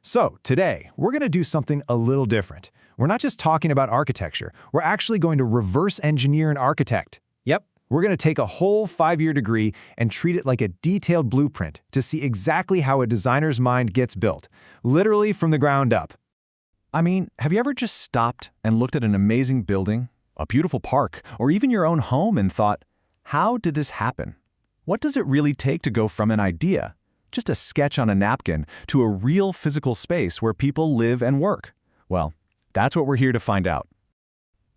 So today, we're going to do something a little different. We're not just talking about architecture, we're actually going to reverse engineer an architect. Yep. We're going to take a whole 5-year degree and treat it like a detailed blueprint to see exactly how a designer's mind gets built, literally from the ground up. I mean, have you ever just stopped and looked at an amazing building, a beautiful park, or even your own home and thought, how did this happen? What does it really take to go from an idea, just a sketch on a napkin, to a real physical space where people live and work? Well, that's what we're here to find out.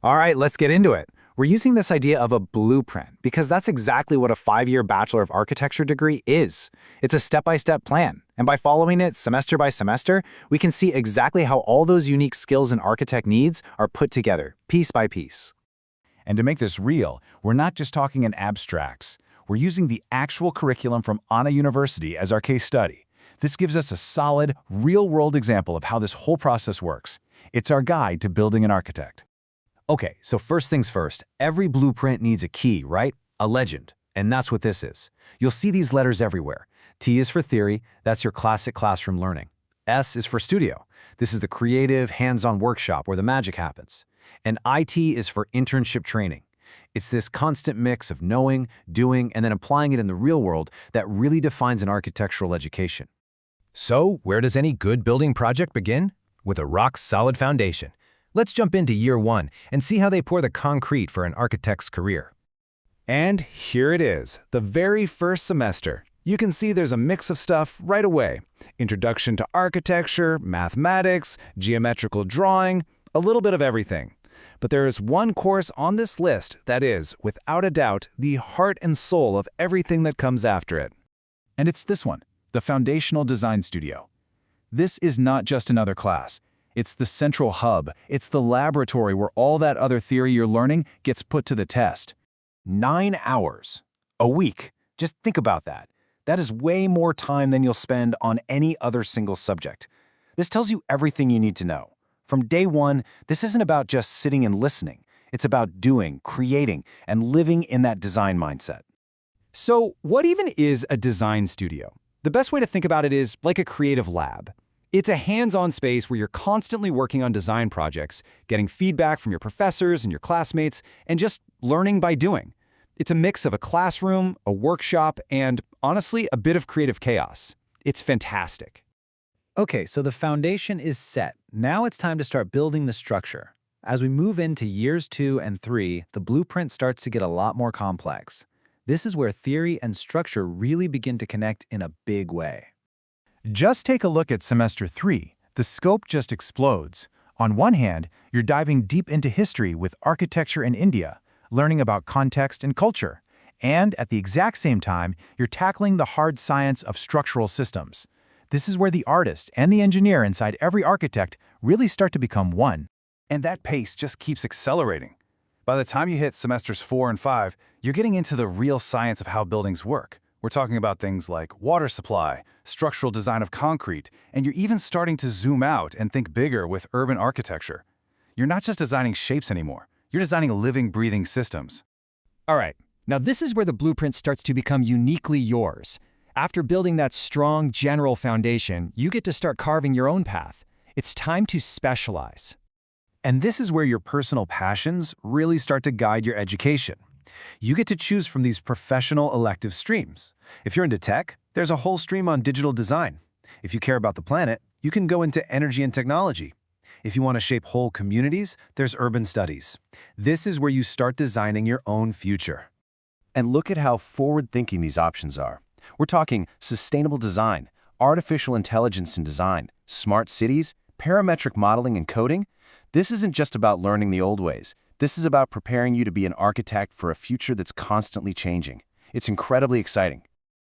All right, let's get into it. We're using this idea of a blueprint because that's exactly what a 5-year Bachelor of Architecture degree is. It's a step-by-step plan, and by following it semester by semester, we can see exactly how all those unique skills an architect needs are put together, piece by piece. And to make this real, we're not just talking in abstracts. We're using the actual curriculum from Anna University as our case study. This gives us a solid, real-world example of how this whole process works. It's our guide to building an architect. Okay, so first things first, every blueprint needs a key, right? A legend, and that's what this is. You'll see these letters everywhere. T is for theory, that's your classic classroom learning. S is for studio. This is the creative, hands-on workshop where the magic happens. And IT is for internship training. It's this constant mix of knowing, doing, and then applying it in the real world that really defines an architectural education. So, where does any good building project begin? With a rock-solid foundation. Let's jump into year 1 and see how they pour the concrete for an architect's career. And here it is, the very first semester. You can see there's a mix of stuff right away. Introduction to architecture, mathematics, geometrical drawing, a little bit of everything. But there is one course on this list that is, without a doubt, the heart and soul of everything that comes after it. And it's this one, the Foundational Design Studio. This is not just another class. It's the central hub. It's the laboratory where all that other theory you're learning gets put to the test. 9 hours. A week. Just think about that. That is way more time than you'll spend on any other single subject. This tells you everything you need to know. From day one, this isn't about just sitting and listening. It's about doing, creating, and living in that design mindset. So, what even is a design studio? The best way to think about it is like a creative lab. It's a hands-on space where you're constantly working on design projects, getting feedback from your professors and your classmates, and just learning by doing. It's a mix of a classroom, a workshop, and, honestly, a bit of creative chaos. It's fantastic. Okay, so the foundation is set. Now it's time to start building the structure. As we move into years 2 and 3, the blueprint starts to get a lot more complex. This is where theory and structure really begin to connect in a big way. Just take a look at semester 3. The scope just explodes. On one hand, you're diving deep into history with architecture in India, learning about context and culture. And at the exact same time, you're tackling the hard science of structural systems. This is where the artist and the engineer inside every architect really start to become one. And that pace just keeps accelerating. By the time you hit semesters 4 and 5, you're getting into the real science of how buildings work. We're talking about things like water supply, structural design of concrete, and you're even starting to zoom out and think bigger with urban architecture. You're not just designing shapes anymore. You're designing living, breathing systems. All right, now this is where the blueprint starts to become uniquely yours. After building that strong general foundation, you get to start carving your own path. It's time to specialize. And this is where your personal passions really start to guide your education. You get to choose from these professional elective streams. If you're into tech, there's a whole stream on digital design. If you care about the planet, you can go into energy and technology. If you want to shape whole communities, there's urban studies. This is where you start designing your own future. And look at how forward-thinking these options are. We're talking sustainable design, artificial intelligence in design, smart cities, parametric modeling and coding. This isn't just about learning the old ways. This is about preparing you to be an architect for a future that's constantly changing. It's incredibly exciting.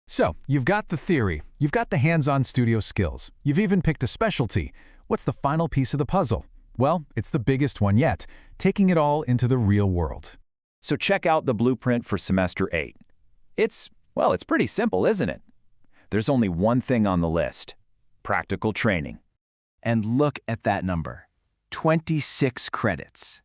So, you've got the theory, you've got the hands-on studio skills, you've even picked a specialty. What's the final piece of the puzzle? Well, it's the biggest one yet, taking it all into the real world. So check out the blueprint for semester 8. It's pretty simple, isn't it? There's only one thing on the list: practical training. And look at that number, 26 credits.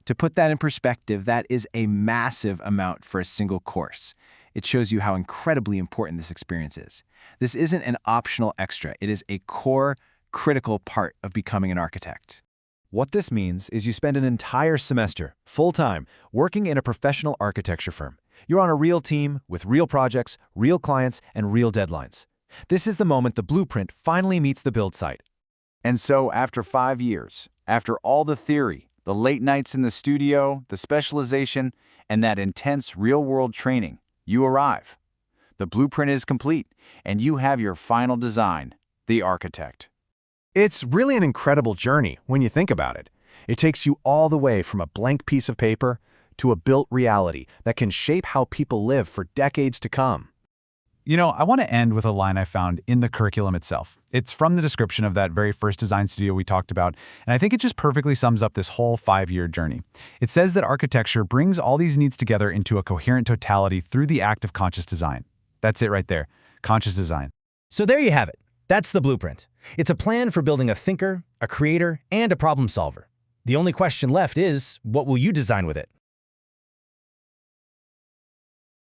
To put that in perspective, that is a massive amount for a single course. It shows you how incredibly important this experience is. This isn't an optional extra. It is a core critical part of becoming an architect. What this means is you spend an entire semester, full-time, working in a professional architecture firm. You're on a real team with real projects, real clients, and real deadlines. This is the moment the blueprint finally meets the build site. And so after 5 years, after all the theory, the late nights in the studio, the specialization, and that intense real-world training, you arrive. The blueprint is complete, and you have your final design, the architect. It's really an incredible journey when you think about it. It takes you all the way from a blank piece of paper to a built reality that can shape how people live for decades to come. You know, I want to end with a line I found in the curriculum itself. It's from the description of that very first design studio we talked about, and I think it just perfectly sums up this whole 5-year journey. It says that architecture brings all these needs together into a coherent totality through the act of conscious design. That's it right there, conscious design. So there you have it. That's the blueprint. It's a plan for building a thinker, a creator, and a problem solver. The only question left is, what will you design with it?